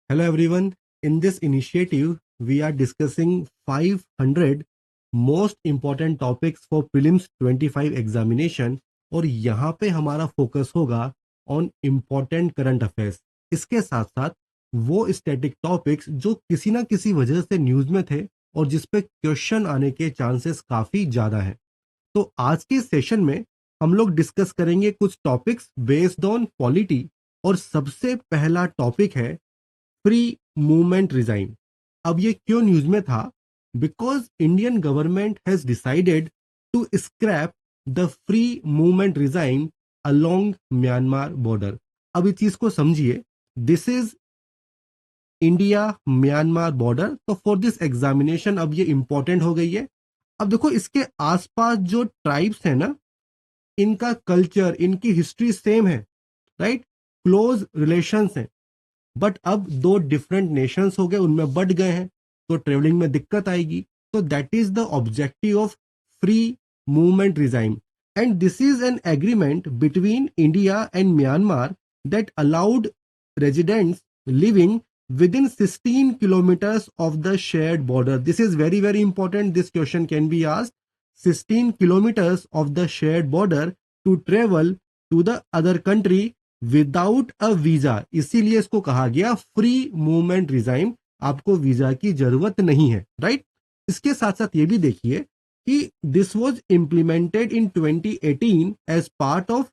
Hello everyone. In this initiative, we are discussing 500 most important topics for prelims 25 examination और यहाँ पे हमारा focus होगा ऑन इम्पोर्टेंट करंट अफेयर्स। इसके साथ साथ वो स्टैटिक टॉपिक्स जो किसी ना किसी वजह से न्यूज में थे और जिस पे क्वेश्चन आने के चांसेस काफी ज्यादा हैं। तो आज के सेशन में हम लोग डिस्कस करेंगे कुछ टॉपिक्स बेस्ड ऑन पॉलिटी और सबसे पहला टॉपिक है फ्री मूवमेंट रिजाइन। अब ये क्यों न्यूज में था? Because Indian government has decided to scrap the free movement regime along Myanmar border. अब इस चीज को समझिए, this is India Myanmar border. तो फॉर दिस एग्जामिनेशन अब ये इंपॉर्टेंट हो गई है। अब देखो, इसके आसपास जो ट्राइब्स है ना, इनका कल्चर, इनकी हिस्ट्री सेम है, राइट? क्लोज रिलेशंस हैं। बट अब दो डिफरेंट नेशंस हो गए, उनमें बढ़ गए हैं, तो ट्रेवलिंग में दिक्कत आएगी। तो that is the objective of free movement regime, and this is an agreement between India and Myanmar that allowed residents living within 16 kilometers of the shared border. This is very, very important. This question can be asked. 16 kilometers of the shared border to travel to the other country without a visa. इसीलिए इसको कहा गया free movement regime. आपको visa की जरूरत नहीं है, right? इसके साथ साथ ये भी देखिए कि this was implemented in 2018 as part of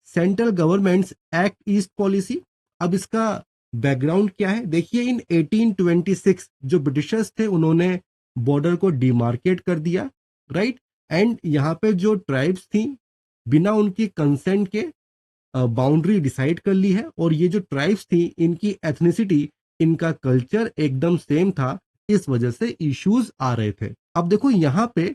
central government's act east policy. अब इसका बैकग्राउंड क्या है देखिए। इन 1826 जो ब्रिटिशर्स थे, उन्होंने बॉर्डर को डिमार्केट कर दिया, राइट? एंड यहाँ पे जो ट्राइब्स थी, बिना उनकी कंसेंट के बाउंड्री डिसाइड कर ली है। और ये जो ट्राइब्स थी, इनकी एथनिसिटी, इनका कल्चर एकदम सेम था। इस वजह से इश्यूज आ रहे थे। अब देखो, यहाँ पे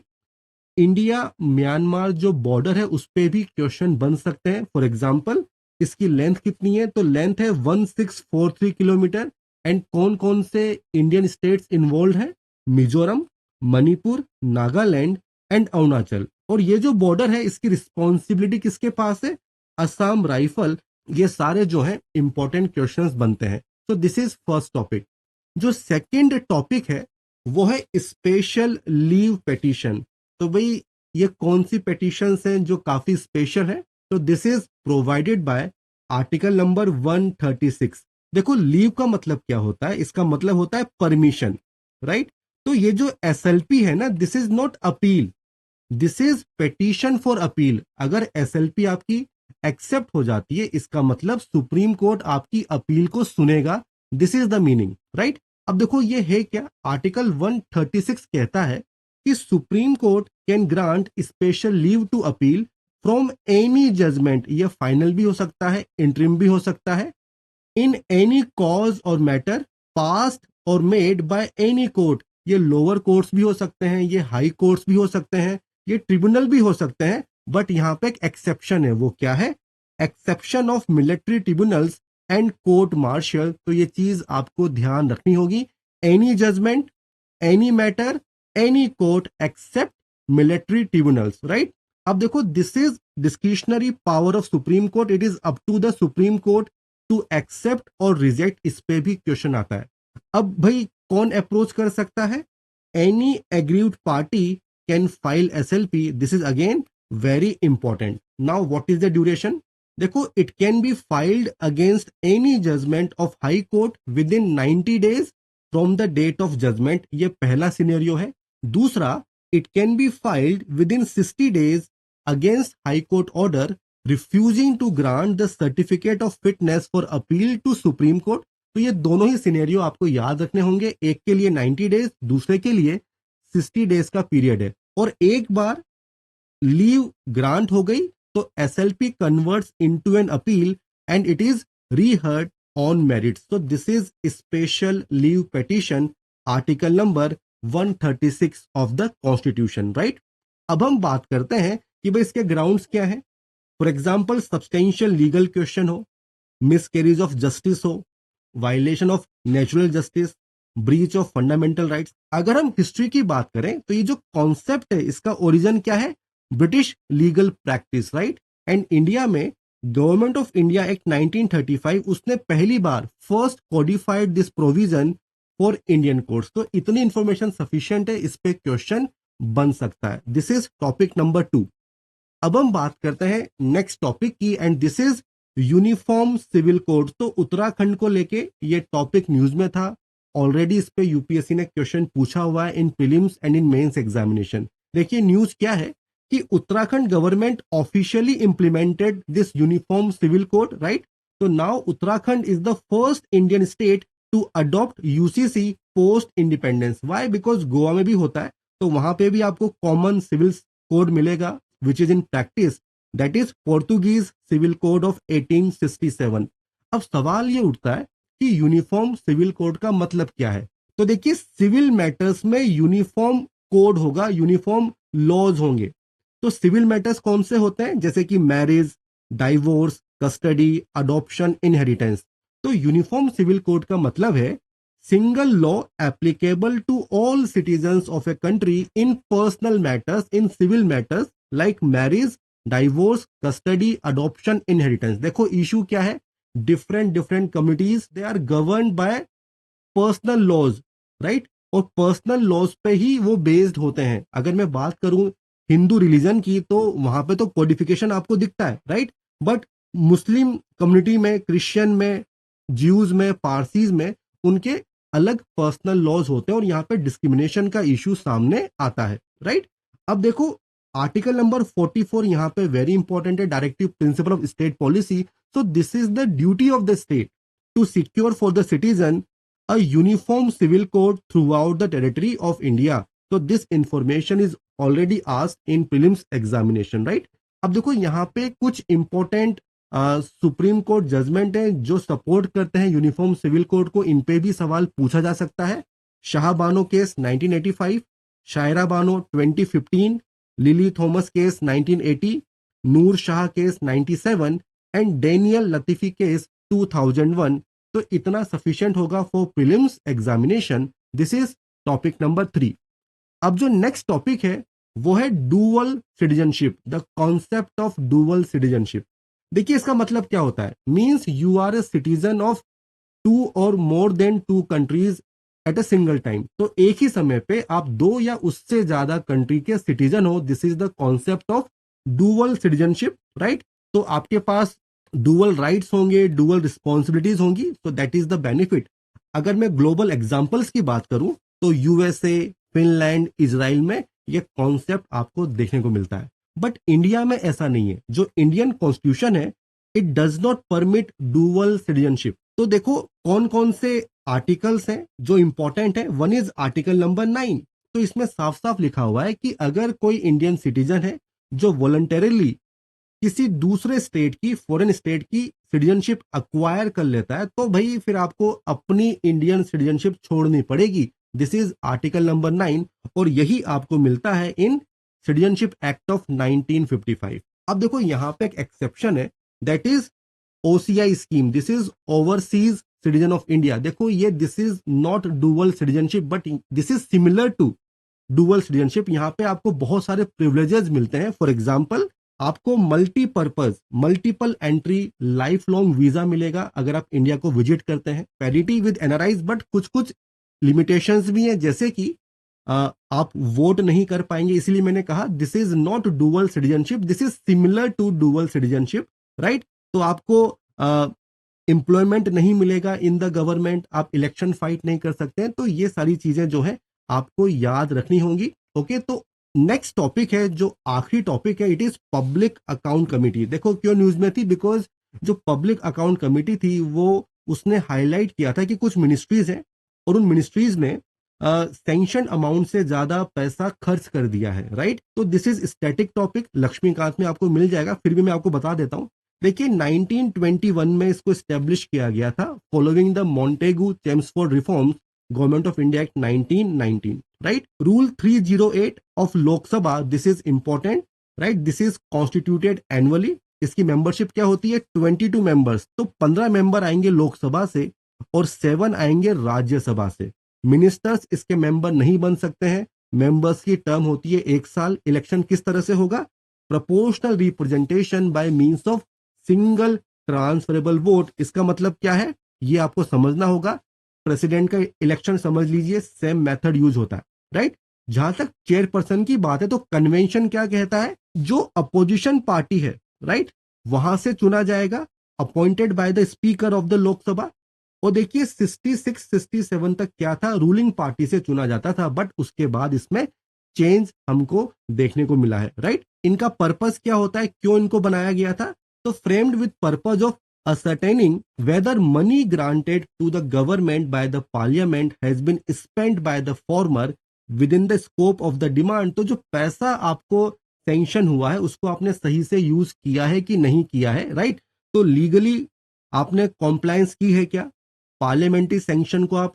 इंडिया म्यांमार जो बॉर्डर है, उस पे भी क्वेश्चन बन सकते हैं। फॉर एग्जाम्पल, इसकी लेंथ कितनी है? तो लेंथ है 1643 किलोमीटर। एंड कौन कौन से इंडियन स्टेट्स इन्वॉल्व हैं? मिजोरम, मणिपुर, नागालैंड एंड अरुणाचल। और ये जो बॉर्डर है, इसकी रिस्पॉन्सिबिलिटी किसके पास है? असम राइफल। ये सारे जो है इंपॉर्टेंट क्वेश्चंस बनते हैं। तो दिस इज फर्स्ट टॉपिक। जो सेकंड टॉपिक है वो है स्पेशल लीव पेटिशन। तो भाई, ये कौन सी पेटिशंस हैं जो काफी स्पेशल है? तो this is provided by article number 136। देखो, लीव का मतलब क्या होता है? इसका मतलब होता है परमिशन, राइट? तो ये जो एसएलपी है ना, this is not appeal, this is petition for appeal. अगर एसएलपी आपकी एक्सेप्ट हो जाती है, इसका मतलब सुप्रीम कोर्ट आपकी अपील को सुनेगा। This is the meaning, right? अब देखो, ये है क्या? आर्टिकल 136 कहता है कि supreme court can grant special leave to appeal from any judgment. ये फाइनल भी हो सकता है, इंटरिम भी हो सकता है, in any cause or matter passed or made by any court. ये लोअर कोर्ट्स भी हो सकते हैं, ये हाई कोर्ट्स भी हो सकते हैं, ये ट्रिब्यूनल भी हो सकते हैं। बट यहाँ पे एक एक्सेप्शन है। वो क्या है? Exception of military tribunals and court martial. तो ये चीज आपको ध्यान रखनी होगी। Any judgment, any matter, any court except military tribunals, right? अब देखो, this is discretionary power of supreme court. It is up to the supreme court to accept or reject. इस पे भी क्वेश्चन आता है। अब भाई, कौन अप्रोच कर सकता है? Any aggrieved party can file SLP. This is again very important. Now what is the duration? देखो, it can be filed against any judgment of high court within 90 days from the date of judgment. ये पहला scenario है। दूसरा, it can be filed within 60 days against high court order refusing to grant the certificate of fitness for appeal to Supreme Court. तो ये दोनों ही scenario आपको याद रखने होंगे। एक के लिए 90 डेज, दूसरे के लिए 60 डेज का पीरियड है। और एक बार लीव ग्रांट हो गई तो SLP converts into an appeal and it is reheard on merits. तो this is special leave petition, article number 136 of the constitution, right? अब हम बात करते हैं कि भाई इसके ग्राउंड्स क्या है। For example, substantial legal question हो, मिसकैरेज ऑफ जस्टिस हो, violation of natural justice, breach of fundamental rights. अगर हम हिस्ट्री की बात करें तो ये जो कॉन्सेप्ट है, इसका ओरिजिन क्या है? British legal practice, right? And India में गवर्नमेंट ऑफ इंडिया एक्ट 1935 उसने पहली बार first codified this provision for Indian courts. तो इतनी इंफॉर्मेशन सफिशिएंट है, इस पे क्वेश्चन बन सकता है। This is topic number 2। अब हम बात करते हैं नेक्स्ट टॉपिक की, and this is uniform civil code. तो उत्तराखंड को लेके ये टॉपिक न्यूज में था ऑलरेडी, इस पे यूपीएससी ने क्वेश्चन पूछा हुआ है in prelims and in mains examination. देखिए न्यूज क्या है कि Uttarakhand government officially implemented this uniform civil code, right. तो now Uttarakhand is the first Indian state to adopt UCC post independence. Why? Because Goa में भी होता है, तो वहां पे भी आपको कॉमन सिविल कोड मिलेगा which is in practice, that is Portuguese Civil Code of 1867। अब सवाल ये उठता है कि यूनिफॉर्म सिविल कोड का मतलब क्या है। तो देखिए सिविल मैटर्स में यूनिफॉर्म कोड होगा, यूनिफॉर्म लॉज होंगे। तो सिविल मैटर्स कौन से होते हैं? जैसे कि marriage, divorce, custody, adoption, inheritance. तो यूनिफॉर्म सिविल कोड का मतलब है single law applicable to all citizens of a country in personal matters, in civil matters like marriage, divorce, custody, adoption, inheritance। देखो इशू क्या है, different communities they are governed by personal laws, right। और personal laws पे ही वो based होते हैं। अगर मैं बात करूं हिंदू रिलीजन की, तो वहां पे तो कोडिफिकेशन आपको दिखता है, राइट। बट मुस्लिम कम्युनिटी में, क्रिश्चियन में, ज्यूज में, पारसीज में उनके अलग पर्सनल लॉज होते हैं और यहाँ पे डिस्क्रिमिनेशन का इशू सामने आता है, राइट। अब देखो आर्टिकल नंबर 44 यहाँ पे वेरी इंपॉर्टेंट है, directive principle of state policy. So this is the duty of the state to secure for the citizen a uniform civil code throughout the territory of India। So this information is already asked in prelims examination, right। अब देखो यहाँ पे कुछ important supreme court judgement है जो support करते हैं uniform civil code को, इन पे भी सवाल पूछा जा सकता है। Shah Bano case 1985, Shayara Bano 2015, Lily Thomas case 1980, Noor Shah case 97 and Danial Latifi case 2001। तो इतना सफिशिएंट होगा for prelims examination. This is topic number 3। अब जो नेक्स्ट टॉपिक है वो है dual citizenship, the concept of dual citizenship. देखिए इसका मतलब क्या होता है, means you are a citizen of 2 और more than 2 countries at a single time. तो एक ही समय पे आप 2 या उससे ज्यादा कंट्री के सिटीजन हो। This is the concept of dual citizenship, right. तो आपके पास डुअल राइट्स होंगे, डुअल रिस्पॉन्सिबिलिटीज होंगी, so that is the benefit. अगर मैं ग्लोबल एग्जांपल्स की बात करूं तो यूएसए, फिनलैंड, इजराइल में ये कॉन्सेप्ट आपको देखने को मिलता है। बट इंडिया में ऐसा नहीं है। जो इंडियन कॉन्स्टिट्यूशन है it does not permit dual citizenship. तो देखो कौन कौन से आर्टिकल्स हैं जो इंपॉर्टेंट है। One is article number 9। तो इसमें साफ साफ लिखा हुआ है कि अगर कोई इंडियन सिटीजन है जो वॉलंटरीली किसी दूसरे स्टेट की, फॉरेन स्टेट की सिटीजनशिप अक्वायर कर लेता है, तो भाई फिर आपको अपनी इंडियन सिटीजनशिप छोड़नी पड़ेगी। दिस इज आर्टिकल नंबर 9 और यही आपको मिलता है इन सिटीजनशिप एक्ट ऑफ 1955। अब देखो यहाँ पे एक एक्सेप्शन है, that is OCI scheme. This is overseas citizen of India. देखो ये this is not dual citizenship but this is similar to dual citizenship. यहाँ पे आपको बहुत सारे प्रिविलेजेस मिलते हैं। फॉर एग्जाम्पल आपको multipurpose, multiple entry, life long visa मिलेगा अगर आप इंडिया को विजिट करते हैं। पैरिटी विद एनआरआईज, बट कुछ कुछ लिमिटेशंस भी हैं, जैसे कि आप वोट नहीं कर पाएंगे। इसलिए मैंने कहा this is not dual citizenship, this is similar to dual citizenship, right. तो आपको एम्प्लॉयमेंट नहीं मिलेगा इन द गवर्नमेंट, आप इलेक्शन फाइट नहीं कर सकते हैं। तो ये सारी चीजें जो है आपको याद रखनी होंगी। ओके, तो नेक्स्ट टॉपिक है जो आखिरी टॉपिक है, it is public account committee. देखो क्यों न्यूज में थी, बिकॉज जो पब्लिक अकाउंट कमेटी थी वो उसने हाईलाइट किया था कि कुछ मिनिस्ट्रीज हैं और उन मिनिस्ट्रीज ने सैंक्शन अमाउंट से ज्यादा पैसा खर्च कर दिया है, राइट। तो this is static topic, Laxmikanth में आपको मिल जाएगा, फिर भी मैं आपको बता देता हूं। देखिए 1921 में इसको स्टैब्लिश किया गया था following the Montagu Chelmsford reforms, government of India act 1919, right. Rule 308 of Lok Sabha, this is important, right. This is constituted annually. इसकी मेंबरशिप क्या होती है, 22 मेंबर्स। तो 15 मेंबर आएंगे लोकसभा से और 7 आएंगे राज्यसभा से। मिनिस्टर्स इसके मेंबर नहीं बन सकते हैं। मेंबर्स की टर्म होती है 1 साल। इलेक्शन किस तरह से होगा, proportional representation by means of single transferable vote, इसका मतलब क्या है ये आपको समझना होगा। प्रेसिडेंट का इलेक्शन समझ लीजिए सेम मेथड यूज होता है, राइट। जहां तक चेयरपर्सन की बात है तो कन्वेंशन क्या कहता है, जो अपोजिशन पार्टी है, राइट, वहां से चुना जाएगा, appointed by the speaker of the Lok Sabha. और देखिए 66 67 तक क्या था, रूलिंग पार्टी से चुना जाता था, बट उसके बाद इसमें चेंज हमको देखने को मिला है, राइट। इनका पर्पस क्या होता है, क्यों इनको बनाया गया था, तो framed with purpose of ascertaining whether money granted to the government by the parliament has been spent by the former within the scope of the demand। तो जो पैसा आपको सैंक्शन हुआ है उसको आपने सही से यूज किया है कि नहीं किया है, राइट। तो लीगली आपने कॉम्प्लायंस की है क्या, पार्लियामेंट्री सैंक्शन को आप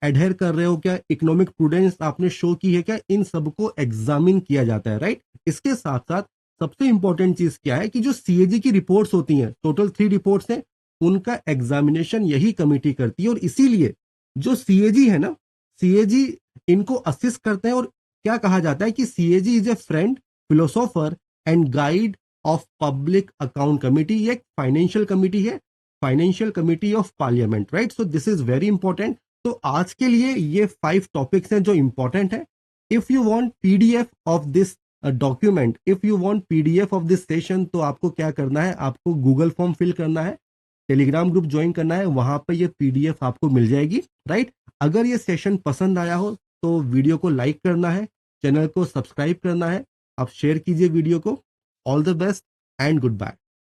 एडहेयर कर रहे हो क्या, इकोनॉमिक प्रूडेंस आपने शो की है क्या, इन सबको एग्जामिन किया जाता है, राइट। इसके साथ साथ सबसे इंपॉर्टेंट चीज क्या है कि जो सीएजी की रिपोर्ट्स होती हैं, टोटल 3 रिपोर्ट्स हैं, उनका एग्जामिनेशन यही कमेटी करती है। और इसीलिए जो सीएजी है ना, सीएजी इनको असिस्ट करते हैं। और क्या कहा जाता है कि CAG is a friend, philosopher and guide of public account committee. ये एक फाइनेंशियल कमिटी है, financial committee of parliament, right. So this is very important. तो आज के लिए ये 5 टॉपिक्स हैं जो इंपॉर्टेंट है। If you want PDF of this document, if you want PDF of this session, तो आपको क्या करना है, आपको गूगल फॉर्म फिल करना है, टेलीग्राम ग्रुप ज्वाइन करना है, वहां पर ये पीडीएफ आपको मिल जाएगी, राइट। अगर ये सेशन पसंद आया हो तो वीडियो को लाइक करना है, चैनल को सब्सक्राइब करना है, आप शेयर कीजिए वीडियो को। All the best and good bye.